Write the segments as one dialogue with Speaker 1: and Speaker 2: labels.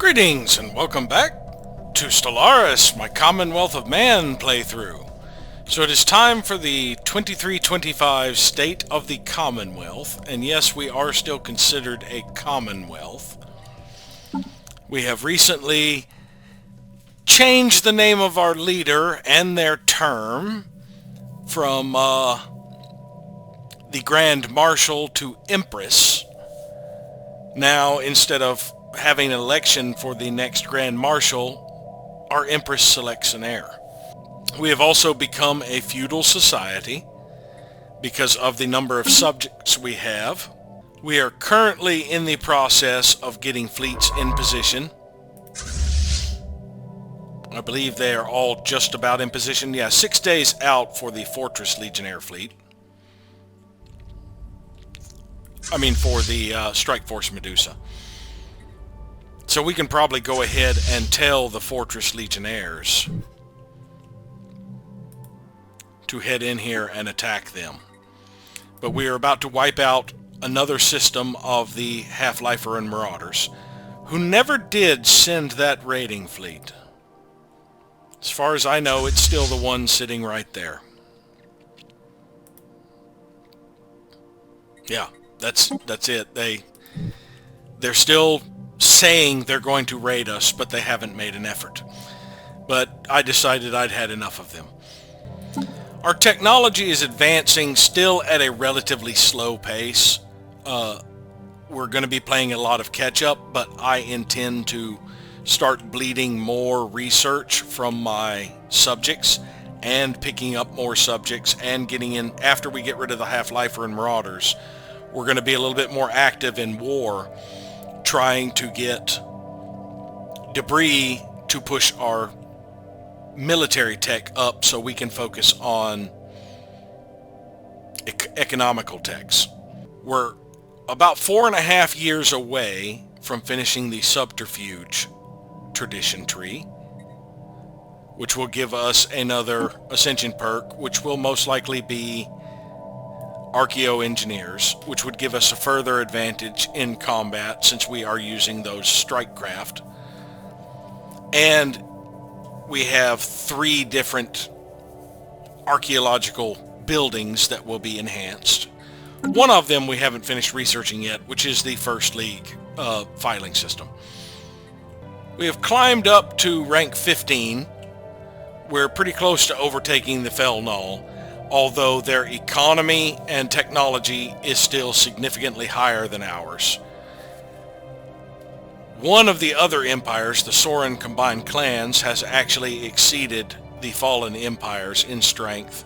Speaker 1: Greetings and welcome back to Stellaris, my Commonwealth of Man playthrough. So it is time for the 2325 State of the Commonwealth, and yes, we are still considered a Commonwealth. We have recently changed the name of our leader and their term from the Grand Marshal to Empress. Now, instead of having an election for the next Grand Marshal, our Empress selects an heir. We have also become a feudal society because of the number of subjects we have. We are currently in the process of getting fleets in position. I believe they are all just about in position. Yeah, 6 days out for the Fortress Legionnaire fleet. I mean for the Strike Force Medusa. So we can probably go ahead and tell the Fortress Legionnaires to head in here and attack them. But we are about to wipe out another system of the Half-Lifer and Marauders, who never did send that raiding fleet. As far as I know, it's still the one sitting right there. Yeah, that's it. They're still saying they're going to raid us, but they haven't made an effort. But I decided I'd had enough of them. Our technology is advancing still at a relatively slow pace. We're going to be playing a lot of catch-up, but I intend to start bleeding more research from my subjects and picking up more subjects and getting in. After we get rid of the Half-Lifer and Marauders, we're going to be a little bit more active in war, trying to get debris to push our military tech up so we can focus on economical techs. We're about 4.5 years away from finishing the subterfuge tradition tree, which will give us another ascension perk, which will most likely be Archaeo-Engineers, which would give us a further advantage in combat since we are using those strike craft. And we have 3 different archaeological buildings that will be enhanced. One of them we haven't finished researching yet, which is the First League filing system. We have climbed up to rank 15. We're pretty close to overtaking the Fel Null, although their economy and technology is still significantly higher than ours. One of the other empires, the Soran Combined Clans, has actually exceeded the Fallen Empires in strength.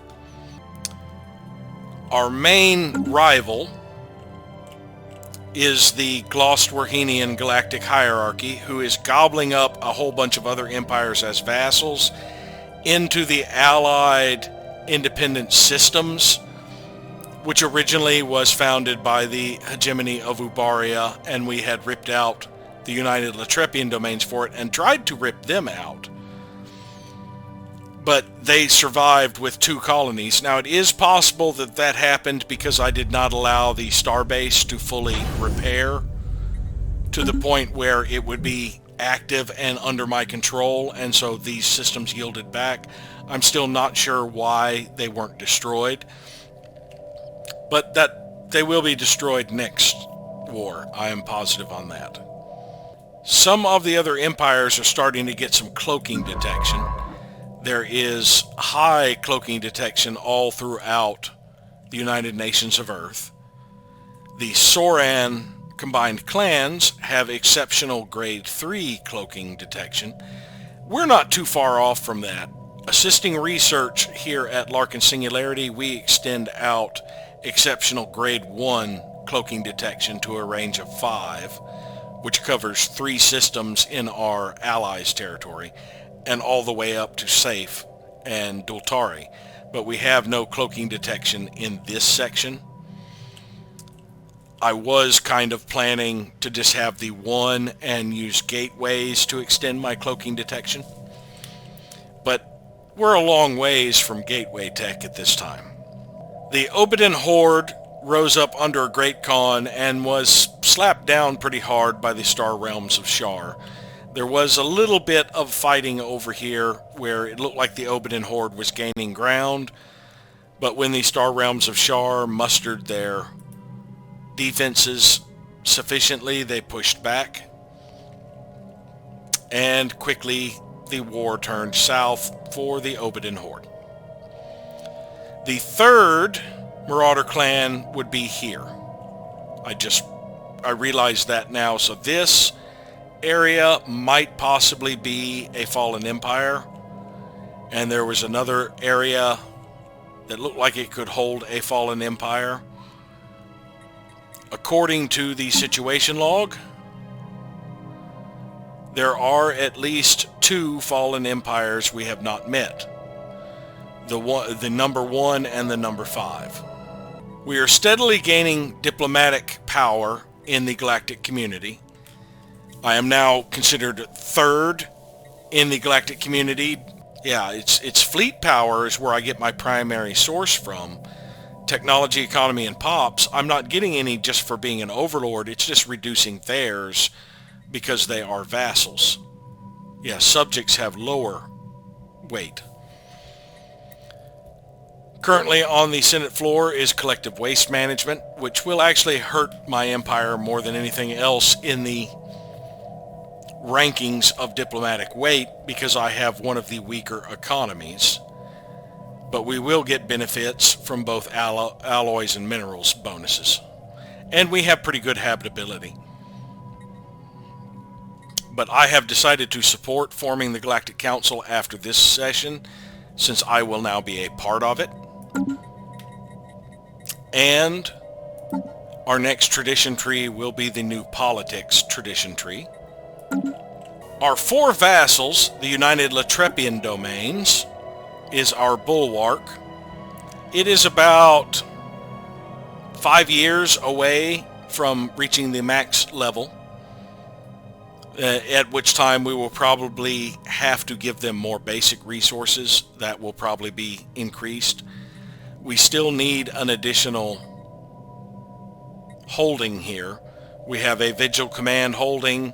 Speaker 1: Our main rival is the Glostwerhenian Galactic Hierarchy, who is gobbling up a whole bunch of other empires as vassals into the Allied Independent Systems, which originally was founded by the hegemony of Ubaria, and we had ripped out the United Latrepian domains for it and tried to rip them out. But they survived with 2 colonies. Now, it is possible that that happened because I did not allow the starbase to fully repair to the point where it would be active and under my control, and so these systems yielded back. I'm still not sure why they weren't destroyed, but that they will be destroyed next war. I am positive on that. Some of the other empires are starting to get some cloaking detection. There is high cloaking detection all throughout the United Nations of Earth. The Soran Combined Clans have exceptional grade 3 cloaking detection. We're not too far off from that. Assisting research here at Larkin Singularity, we extend out exceptional grade 1 cloaking detection to a range of 5, which covers 3 systems in our allies' territory, and all the way up to Safe and Dultari. But we have no cloaking detection in this section. I was kind of planning to just have the 1 and use gateways to extend my cloaking detection, but we're a long ways from gateway tech at this time. The Obedin Horde rose up under a Great Khan and was slapped down pretty hard by the Star Realms of Shar. There was a little bit of fighting over here where it looked like the Obsidian Horde was gaining ground, but when the Star Realms of Shar mustered their defenses sufficiently, they pushed back, and quickly the war turned south for the Obsidian Horde. The third Marauder clan would be here. I realize that now. So this area might possibly be a fallen empire, and there was another area that looked like it could hold a fallen empire. According to the situation log, there are at least 2 fallen empires we have not met. The number 1 and the number 5. We are steadily gaining diplomatic power in the galactic community. I am now considered 3rd in the galactic community. Yeah, it's fleet power is where I get my primary source from. Technology, economy, and pops, I'm not getting any just for being an overlord. It's just reducing theirs because they are vassals. Yeah, subjects have lower weight. Currently on the Senate floor is collective waste management, which will actually hurt my empire more than anything else in the rankings of diplomatic weight because I have one of the weaker economies. But we will get benefits from both alloys and minerals bonuses. And we have pretty good habitability. But I have decided to support forming the Galactic Council after this session, since I will now be a part of it. And our next tradition tree will be the new politics tradition tree. Our 4 vassals, the United Latrepian domains, is our bulwark. It is about 5 years away from reaching the max level, at which time we will probably have to give them more basic resources. That will probably be increased. We still need an additional holding here. We have a Vigil Command holding,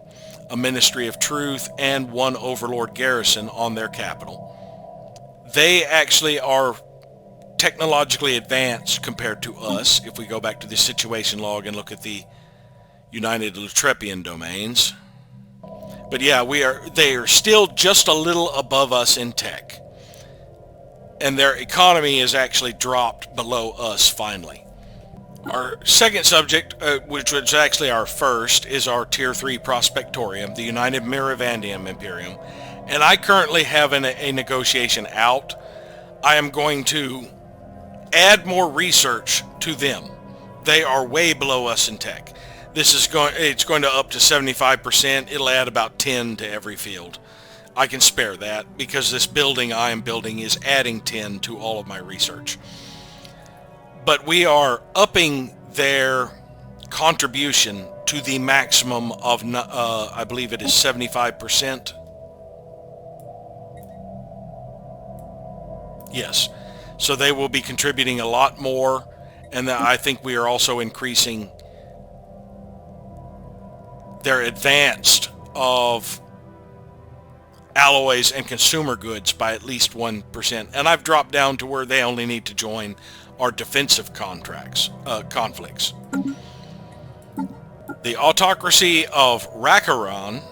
Speaker 1: a Ministry of Truth, and 1 Overlord garrison on their capital. They actually are technologically advanced compared to us, if we go back to the situation log and look at the United Latrepian domains. But yeah, they are still just a little above us in tech. And their economy is actually dropped below us finally. Our second subject, which was actually our first, is our Tier 3 Prospectorium, the United Miravandium Imperium. And I currently have a negotiation out. I am going to add more research to them. They are way below us in tech. It's going to up to 75%. It'll add about 10 to every field. I can spare that because this building I am building is adding 10 to all of my research. But we are upping their contribution to the maximum of, I believe it is 75%. Yes. So they will be contributing a lot more, and I think we are also increasing their advanced of alloys and consumer goods by at least 1%. And I've dropped down to where they only need to join our defensive conflicts. The autocracy of Rakaran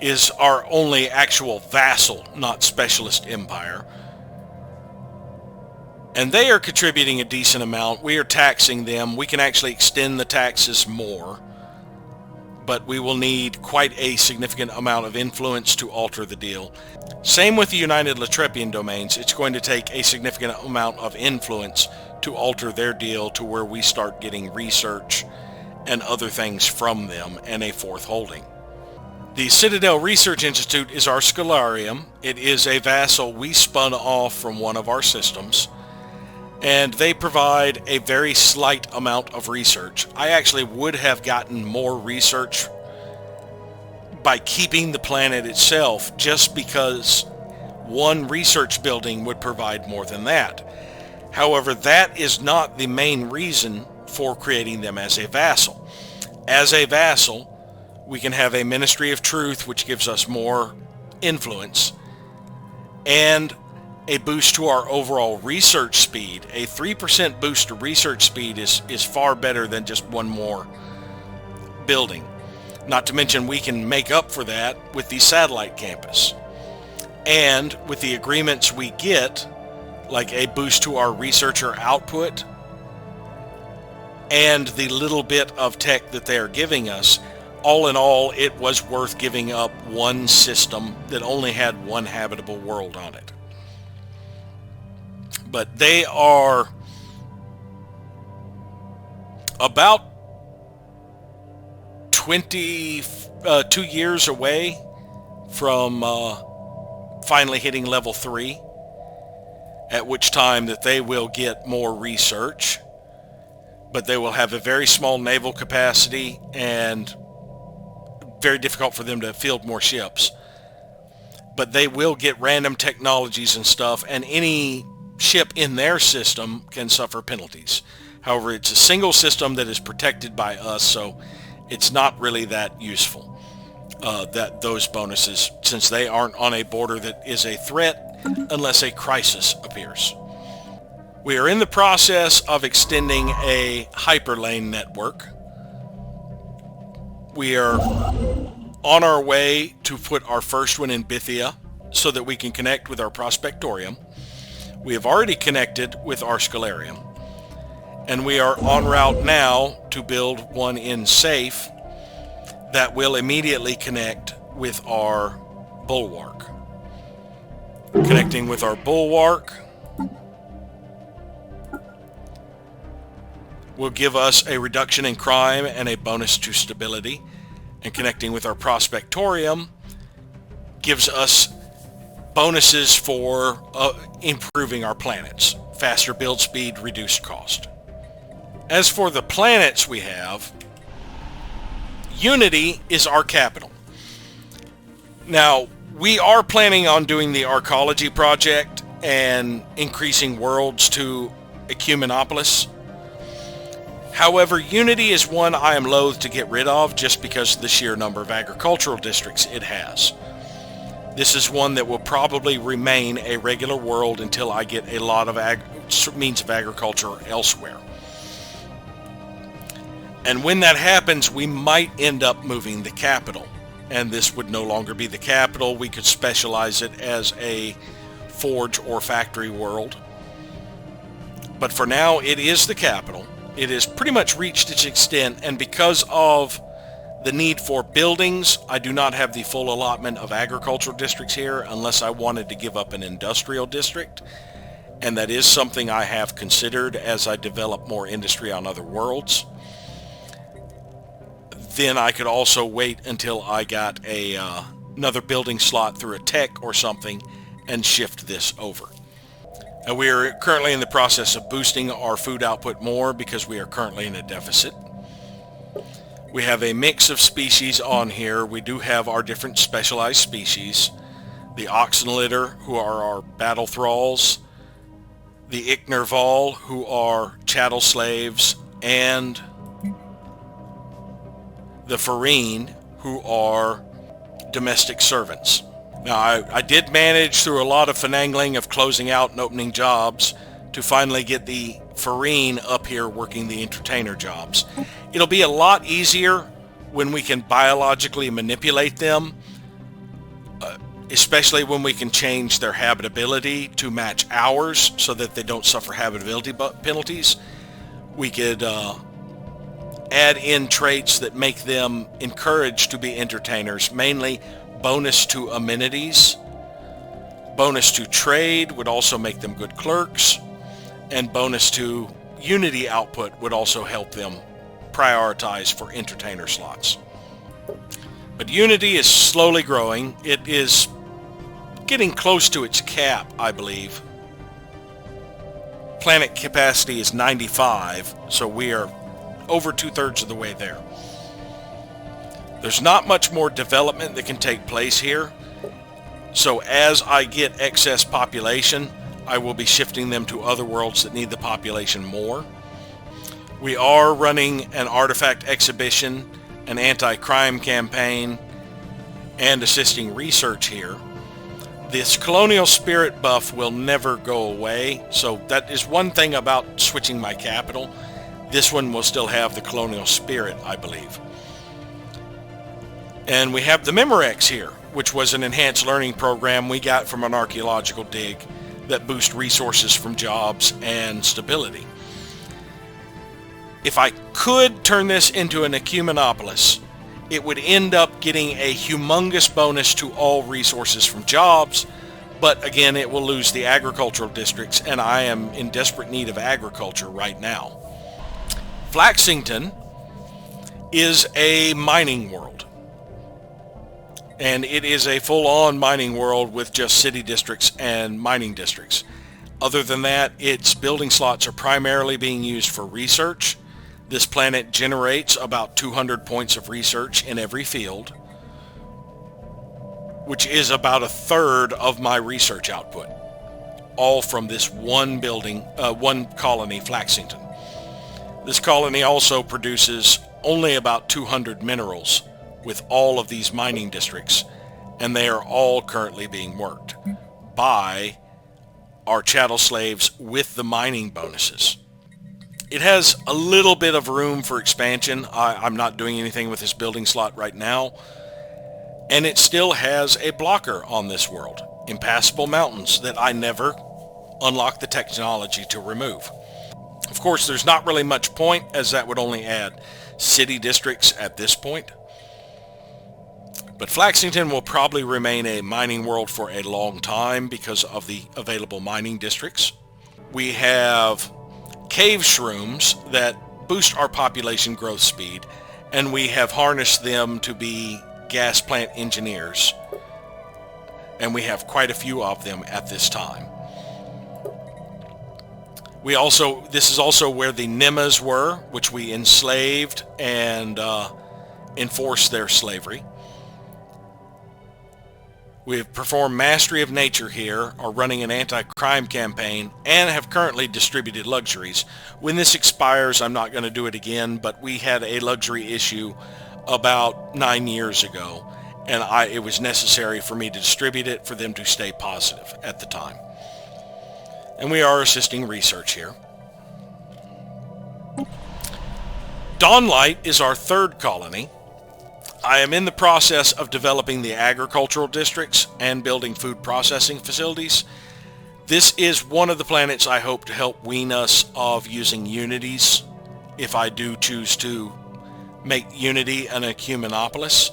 Speaker 1: is our only actual vassal, not specialist empire. And they are contributing a decent amount. We are taxing them. We can actually extend the taxes more. But we will need quite a significant amount of influence to alter the deal. Same with the United Latrepian domains. It's going to take a significant amount of influence to alter their deal to where we start getting research and other things from them and a 4th holding. The Citadel Research Institute is our Stellarium. It is a vassal we spun off from one of our systems, and they provide a very slight amount of research. I actually would have gotten more research by keeping the planet itself, just because one research building would provide more than that. However, that is not the main reason for creating them as a vassal. As a vassal, We can have a Ministry of Truth, which gives us more influence, and a boost to our overall research speed. A 3% boost to research speed is far better than just one more building. Not to mention we can make up for that with the satellite campus. And with the agreements we get, like a boost to our researcher output and the little bit of tech that they are giving us, all in all, it was worth giving up one system that only had one habitable world on it. But they are about 22 years away from finally hitting level 3, at which time that they will get more research, but they will have a very small naval capacity and very difficult for them to field more ships. But they will get random technologies and stuff, and any ship in their system can suffer penalties. However, it's a single system that is protected by us, so it's not really that useful, those bonuses, since they aren't on a border that is a threat unless a crisis appears. We are in the process of extending a hyperlane network. We are on our way to put our first one in Bithia so that we can connect with our Prospectorium. We have already connected with our Scalarium, and we are en route now to build one in Safe that will immediately connect with our Bulwark. Connecting with our Bulwark will give us a reduction in crime and a bonus to stability, and connecting with our Prospectorium gives us bonuses for improving our planets. Faster build speed, reduced cost. As for the planets we have, Unity is our capital. Now, we are planning on doing the Arcology project and increasing worlds to Ecumenopolis. However, Unity is one I am loath to get rid of just because of the sheer number of agricultural districts it has. This is one that will probably remain a regular world until I get a lot of means of agriculture elsewhere. And when that happens, we might end up moving the capital. And this would no longer be the capital. We could specialize it as a forge or factory world. But for now, it is the capital. It has pretty much reached its extent, and because of the need for buildings, I do not have the full allotment of agricultural districts here unless I wanted to give up an industrial district, and that is something I have considered as I develop more industry on other worlds. Then I could also wait until I got another building slot through a tech or something and shift this over. And we are currently in the process of boosting our food output more because we are currently in a deficit. We have a mix of species on here. We do have our different specialized species. The Oxenlitter, who are our battle thralls. The Ichnerval, who are chattel slaves. And the Farine, who are domestic servants. Now, I did manage through a lot of finagling of closing out and opening jobs to finally get the Farine up here working the entertainer jobs. It'll be a lot easier when we can biologically manipulate them, especially when we can change their habitability to match ours so that they don't suffer habitability penalties. We could add in traits that make them encouraged to be entertainers, mainly bonus to amenities, bonus to trade would also make them good clerks, and bonus to Unity output would also help them prioritize for entertainer slots. But Unity is slowly growing. It is getting close to its cap, I believe. Planet capacity is 95, so we are over 2/3 of the way there. There's not much more development that can take place here, so as I get excess population, I will be shifting them to other worlds that need the population more. We are running an artifact exhibition an anti-crime campaign and assisting research here. This colonial spirit buff will never go away, so that is one thing about switching my capital. This one will still have the colonial spirit, I believe. And we have the Memorex here, which was an enhanced learning program we got from an archaeological dig that boosts resources from jobs and stability. If I could turn this into an ecumenopolis, it would end up getting a humongous bonus to all resources from jobs, but again, it will lose the agricultural districts, and I am in desperate need of agriculture right now. Flaxington is a mining world, and it is a full-on mining world with just city districts and mining districts. Other than that, its building slots are primarily being used for research. This planet generates about 200 points of research in every field, which is about a third of my research output, all from this one colony, Flaxington. This colony also produces only about 200 minerals with all of these mining districts, and they are all currently being worked by our chattel slaves with the mining bonuses. It has a little bit of room for expansion. I'm not doing anything with this building slot right now. And it still has a blocker on this world, impassable mountains that I never unlock the technology to remove. Of course, there's not really much point, as that would only add city districts at this point. But Flaxington will probably remain a mining world for a long time because of the available mining districts. We have cave shrooms that boost our population growth speed, and we have harnessed them to be gas plant engineers, and we have quite a few of them at this time. This is also where the Nemas were, which we enslaved and enforced their slavery. We have performed Mastery of Nature here, are running an anti-crime campaign, and have currently distributed luxuries. When this expires, I'm not going to do it again, but we had a luxury issue about 9 years ago, and it was necessary for me to distribute it for them to stay positive at the time. And we are assisting research here. Dawnlight is our third colony. I am in the process of developing the agricultural districts and building food processing facilities. This is one of the planets I hope to help wean us of using unities if I do choose to make Unity an ecumenopolis.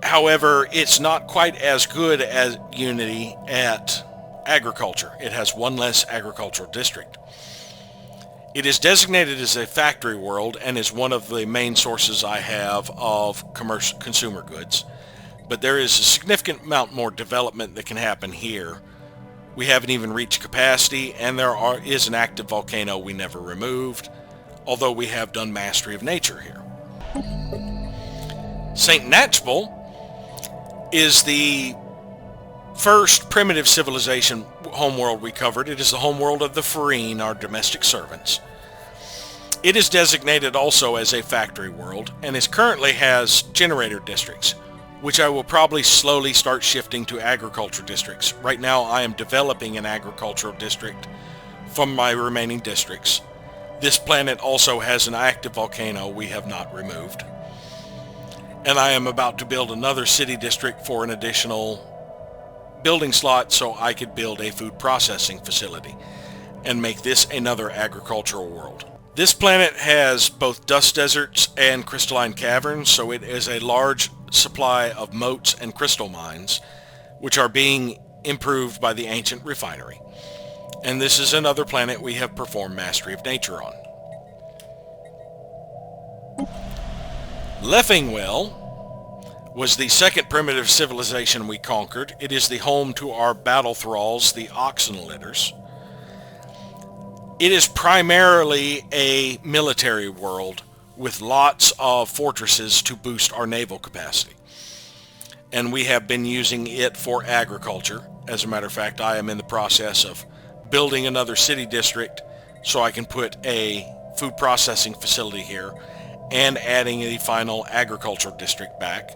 Speaker 1: However, it's not quite as good as Unity at agriculture. It has one less agricultural district. It is designated as a factory world and is one of the main sources I have of consumer goods. But there is a significant amount more development that can happen here. We haven't even reached capacity, and there is an active volcano we never removed, although we have done Mastery of Nature here. St. Natchbel is the first primitive civilization homeworld we covered. It is the homeworld of the Farine, our domestic servants. It is designated also as a factory world, and currently has generator districts, which I will probably slowly start shifting to agriculture districts. Right now I am developing an agricultural district from my remaining districts. This planet also has an active volcano we have not removed. And I am about to build another city district for an additional building slot so I could build a food processing facility and make this another agricultural world. This planet has both dust deserts and crystalline caverns, so it is a large supply of moats and crystal mines, which are being improved by the ancient refinery. And this is another planet we have performed Mastery of Nature on. Leffingwell was the second primitive civilization we conquered. It is the home to our battle thralls, the oxen litters. It is primarily a military world with lots of fortresses to boost our naval capacity. And we have been using it for agriculture. As a matter of fact, I am in the process of building another city district so I can put a food processing facility here and adding the final agricultural district back.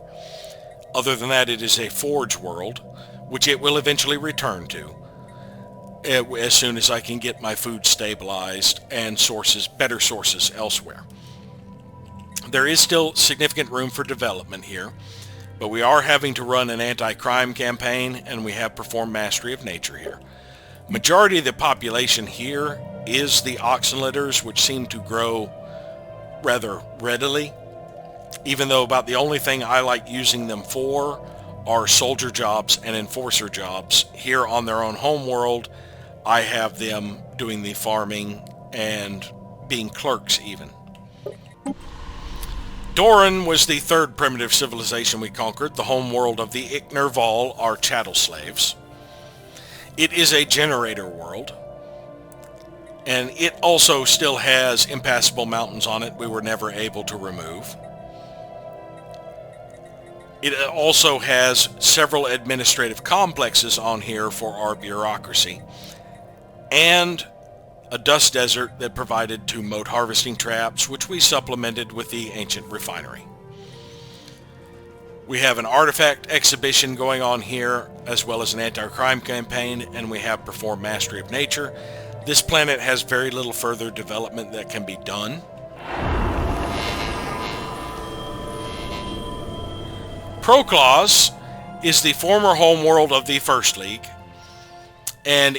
Speaker 1: Other than that, it is a forge world, which it will eventually return to as soon as I can get my food stabilized and better sources elsewhere. There is still significant room for development here, but we are having to run an anti-crime campaign, and we have performed mastery of nature here. Majority of the population here is the oxen litters, which seem to grow rather readily, even though about the only thing I like using them for are soldier jobs and enforcer jobs. Here on their own home world, I have them doing the farming and being clerks even. Doran was the third primitive civilization we conquered, the home world of the Iknerval, our chattel slaves. It is a generator world, and it also still has impassable mountains on it we were never able to remove. It also has several administrative complexes on here for our bureaucracy, and a dust desert that provided 2 moat harvesting traps, which we supplemented with the ancient refinery. We have an artifact exhibition going on here, as well as an anti-crime campaign, and we have performed mastery of nature. This planet has very little further development that can be done. Proclaus is the former home world of the First League, and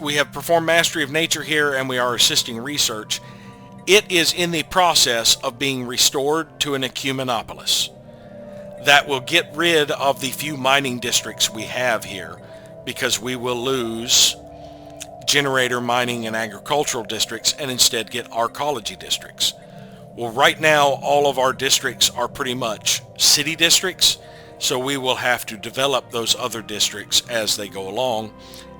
Speaker 1: we have performed mastery of nature here, and we are assisting research. It is in the process of being restored to an ecumenopolis that will get rid of the few mining districts we have here, because we will lose generator, mining, and agricultural districts and instead get arcology districts. Well, right now all of our districts are pretty much city districts, so we will have to develop those other districts as they go along.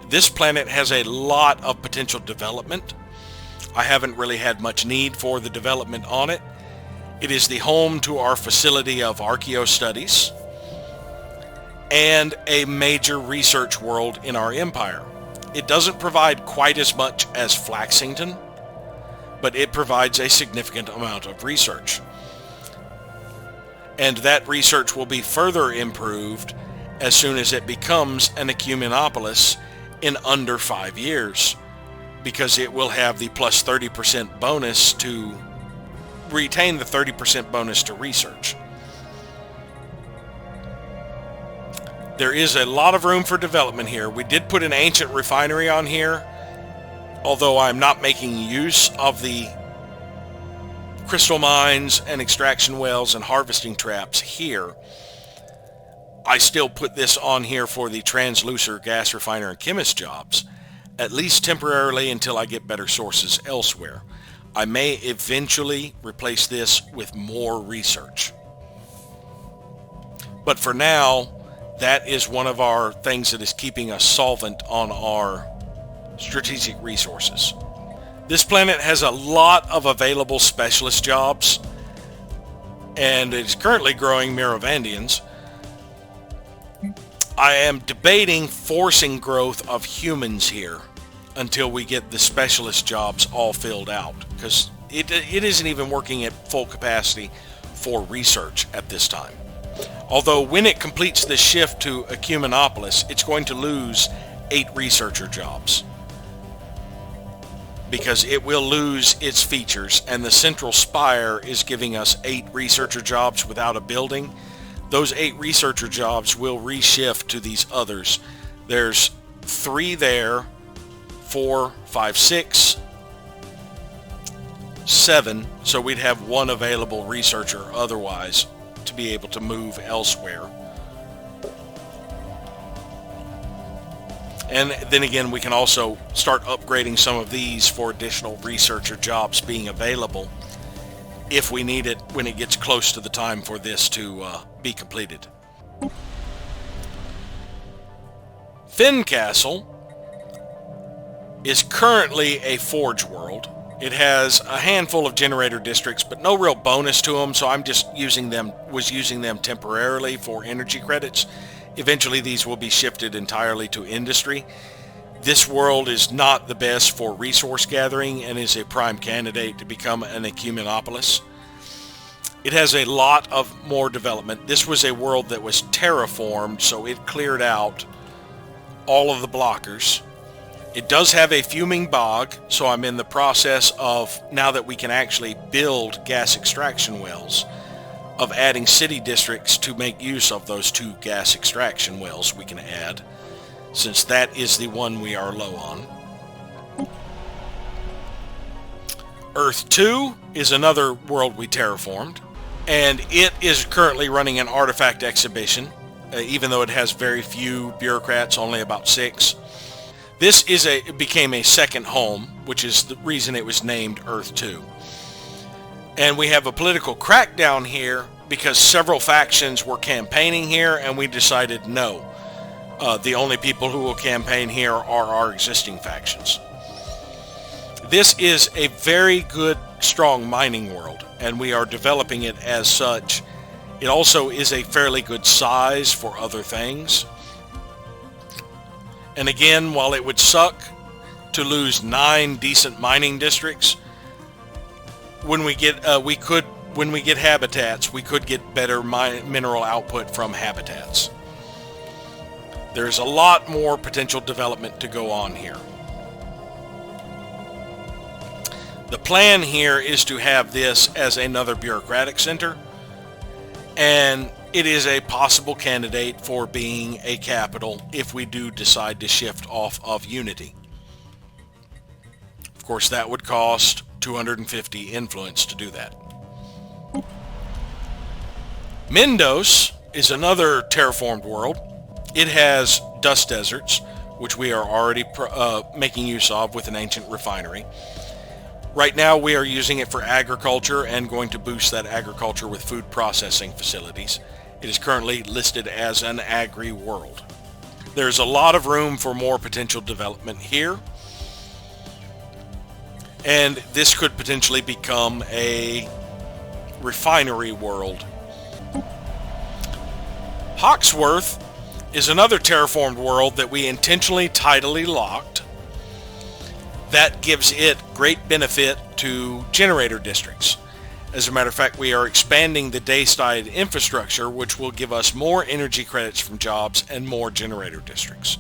Speaker 1: This planet has a lot of potential development. I haven't really had much need for the development on it. It is the home to our facility of archaeo studies and a major research world in our empire. It doesn't provide quite as much as Flaxington, but it provides a significant amount of research. And that research will be further improved as soon as it becomes an ecumenopolis in under 5 years, because it will have the plus 30% bonus to retain the 30% bonus to research. There is a lot of room for development here. We did put an ancient refinery on here, although I'm not making use of the crystal mines and extraction wells and harvesting traps here. I still put this on here for the translucer gas refiner and chemist jobs, at least temporarily until I get better sources elsewhere. I may eventually replace this with more research. But for now, that is one of our things that is keeping us solvent on our strategic resources. This planet has a lot of available specialist jobs, and it's currently growing Mirovandians. I am debating forcing growth of humans here until we get the specialist jobs all filled out, because it isn't even working at full capacity for research at this time. Although when it completes this shift to Ecumenopolis, it's going to lose 8 researcher jobs, because it will lose its features, and the central spire is giving us 8 researcher jobs without a building. Those 8 researcher jobs will reshift to these others. There's 3 there, 4, 5, 6, 7, so we'd have 1 available researcher otherwise to be able to move elsewhere. And then again, we can also start upgrading some of these for additional researcher jobs being available if we need it when it gets close to the time for this to be completed. Fincastle is currently a forge world. It has a handful of generator districts, but no real bonus to them, so I'm just using them temporarily for energy credits. Eventually these will be shifted entirely to industry. This world is not the best for resource gathering and is a prime candidate to become an ecumenopolis. It has a lot of more development. This was a world that was terraformed, so it cleared out all of the blockers. It does have a fuming bog, so I'm in the process of, now that we can actually build gas extraction wells, of adding city districts to make use of those 2 gas extraction wells we can add, since that is the one we are low on. Earth 2 is another world we terraformed, and it is currently running an artifact exhibition, even though it has very few bureaucrats, only about 6. This became a second home, which is the reason it was named Earth 2. And we have a political crackdown here because several factions were campaigning here, and we decided no. The only people who will campaign here are our existing factions. This is a very good, strong mining world, and we are developing it as such. It also is a fairly good size for other things. And again, while it would suck to lose 9 decent mining districts, when we get habitats, we could get better mineral output from habitats. There's a lot more potential development to go on here. The plan here is to have this as another bureaucratic center, and it is a possible candidate for being a capital if we do decide to shift off of Unity. Of course, that would cost 250 influence to do that. Mendos is another terraformed world. It has dust deserts, which we are already making use of with an ancient refinery. Right now we are using it for agriculture and going to boost that agriculture with food processing facilities. It is currently listed as an agri-world. There's a lot of room for more potential development here, and this could potentially become a refinery world. Hawksworth is another terraformed world that we intentionally tidally locked. That gives it great benefit to generator districts. As a matter of fact, we are expanding the dayside infrastructure, which will give us more energy credits from jobs and more generator districts.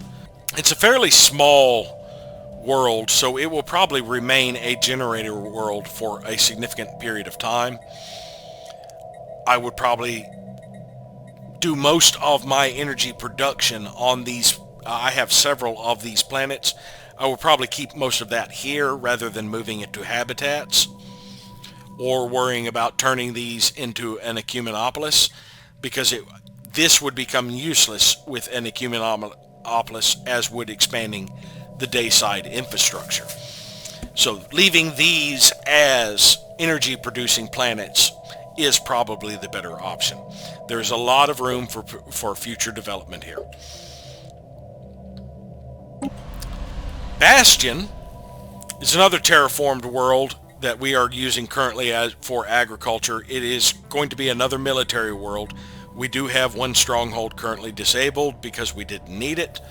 Speaker 1: It's a fairly small world, so it will probably remain a generator world for a significant period of time. I would probably do most of my energy production on these. I have several of these planets. I will probably keep most of that here rather than moving it to habitats or worrying about turning these into an ecumenopolis, because this would become useless with an ecumenopolis, as would expanding the dayside infrastructure. So leaving these as energy producing planets is probably the better option. There's a lot of room for future development here. Bastion is another terraformed world that we are using currently for agriculture. It is going to be another military world. We do have one stronghold currently disabled because we didn't need it.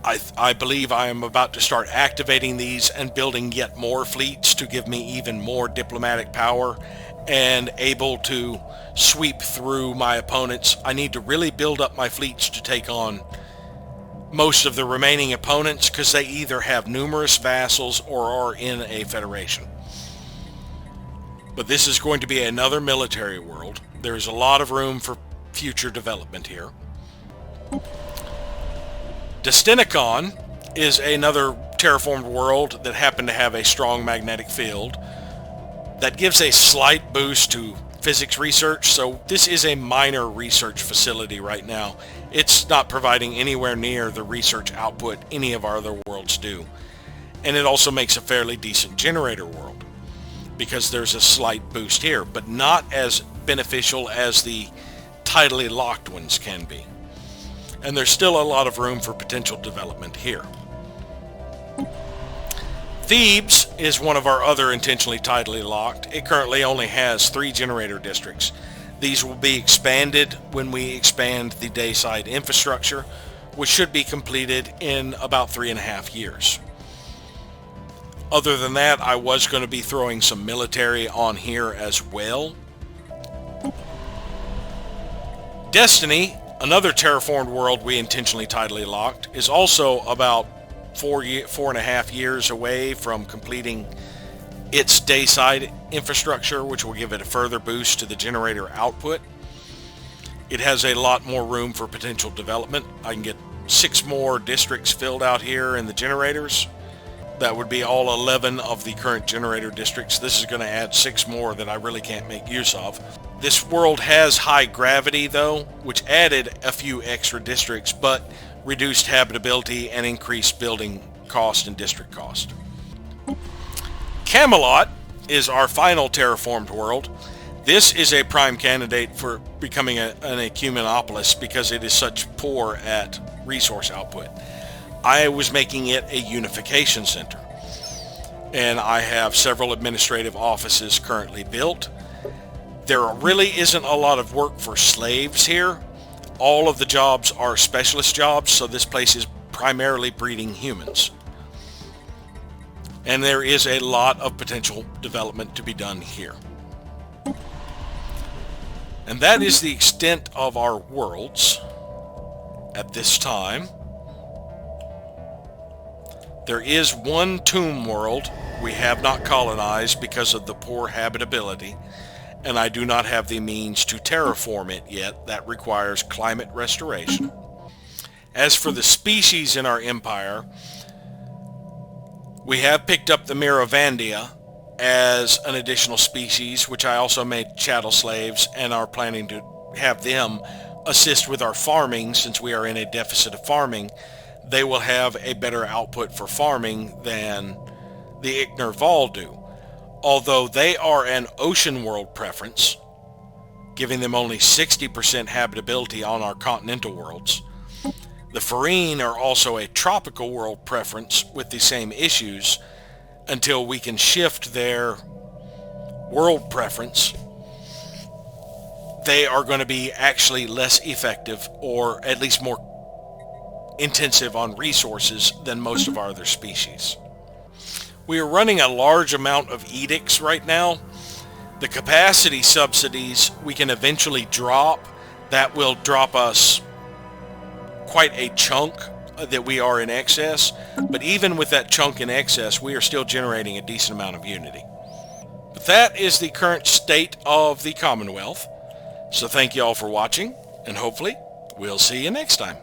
Speaker 1: I believe I am about to start activating these and building yet more fleets to give me even more diplomatic power and able to sweep through my opponents. I need to really build up my fleets to take on most of the remaining opponents, because they either have numerous vassals or are in a federation. But this is going to be another military world. There's a lot of room for future development here. Destinicon is another terraformed world that happened to have a strong magnetic field that gives a slight boost to physics research. So this is a minor research facility right now. It's not providing anywhere near the research output any of our other worlds do. And it also makes a fairly decent generator world because there's a slight boost here, but not as beneficial as the tidally locked ones can be. And there's still a lot of room for potential development here. Thebes is one of our other intentionally tidally locked. It currently only has 3 generator districts. These will be expanded when we expand the dayside infrastructure, which should be completed in about 3.5 years. Other than that, I was going to be throwing some military on here as well, Destiny, another terraformed world we intentionally tidally locked, is also about 4.5 years away from completing its dayside infrastructure, which will give it a further boost to the generator output. It has a lot more room for potential development. I can get 6 more districts filled out here in the generators. That would be all 11 of the current generator districts. This is going to add 6 more that I really can't make use of. This world has high gravity though, which added a few extra districts, but reduced habitability and increased building cost and district cost. Camelot is our final terraformed world. This is a prime candidate for becoming an ecumenopolis because it is such poor at resource output. I was making it a unification center, and I have several administrative offices currently built. There really isn't a lot of work for slaves here. All of the jobs are specialist jobs, so this place is primarily breeding humans. And there is a lot of potential development to be done here. And that is the extent of our worlds at this time. There is one tomb world we have not colonized because of the poor habitability, and I do not have the means to terraform it yet. That requires climate restoration. As for the species in our empire, we have picked up the Miravandia as an additional species, which I also made chattel slaves and are planning to have them assist with our farming. Since we are in a deficit of farming, they will have a better output for farming than the Ichner Vol do. Although they are an ocean world preference, giving them only 60% habitability on our continental worlds. The Farine are also a tropical world preference with the same issues until we can shift their world preference. They are going to be actually less effective, or at least more intensive on resources than most of our other species. We are running a large amount of edicts right now. The capacity subsidies we can eventually drop. That will drop us quite a chunk that we are in excess, but even with that chunk in excess, we are still generating a decent amount of unity. But that is the current state of the Commonwealth. So thank you all for watching, and hopefully we'll see you next time.